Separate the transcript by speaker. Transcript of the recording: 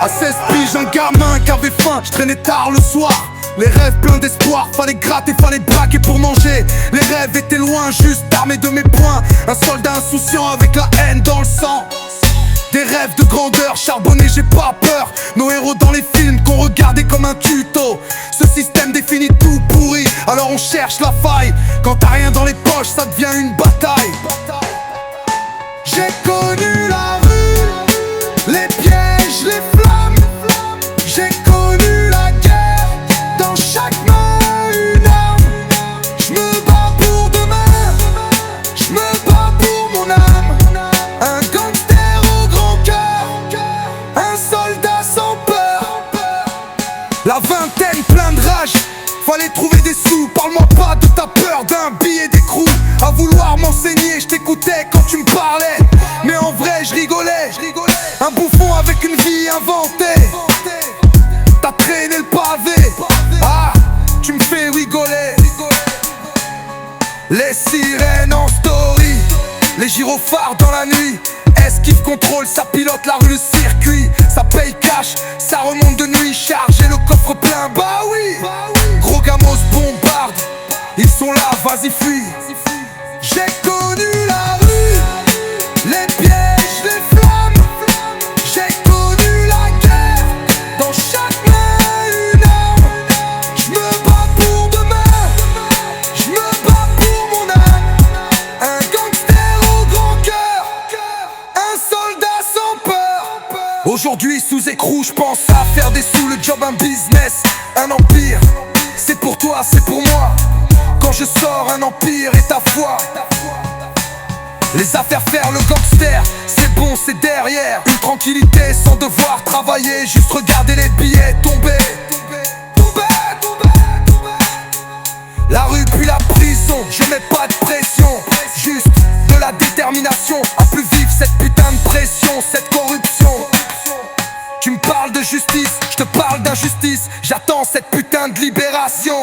Speaker 1: À 16 piges, un gamin qui avait faim, je traînais tard le soir. Les rêves pleins d'espoir, fallait gratter, fallait braquer pour manger. Les rêves étaient loin, juste armés de mes poings. Un soldat insouciant avec la haine dans le sang. Des rêves de grandeur, charbonné, j'ai pas peur. Nos héros dans les films qu'on regardait comme un tuto. Ce système définit tout pourri, alors on cherche la faille. Quand t'as rien dans les poches, ça devient une bataille. J'ai connu la rue, les pièges, les flammes. J'ai connu la guerre, dans chaque main une arme. J'me bats pour demain, j'me bats pour mon âme. Un gangster au grand cœur, un soldat sans peur. La vingtaine plein de rage, fallait trouver des sous. Parle-moi pas de ta peur d'un billet d'écrou. À vouloir m'enseigner, je t'écoutais quand tu me parlais, mais en vrai je rigolais. Un bouffon avec une vie inventée. T'as traîné le pavé, ah, tu me fais rigoler. Les sirènes en story, les gyrophares dans la nuit. Esquive, contrôle, ça pilote la rue, le circuit. Ça paye cash, ça remonte de nuit. Chargé le coffre plein, bah oui. Gros gamos bombarde, ils sont là, vas-y fuis. J'ai connu la rue, les pièges, les flammes. J'ai connu la guerre, dans chaque main une arme. J'me bats pour demain, j'me bats pour mon âme. Un gangster au grand cœur, un soldat sans peur. Aujourd'hui sous écrou, j'pense à faire des sous. Le job, un business, un empire. C'est pour toi, c'est pour moi. Quand je sors, un empire et ta foi. Les affaires faire, le gangster, c'est bon, c'est derrière. Une tranquillité sans devoir travailler, juste regarder les billets tomber. La rue puis la prison, je mets pas de pression. Juste de la détermination à plus vivre cette putain de pression, cette corruption. Tu me parles de justice, je te parle d'injustice. J'attends cette putain de libération.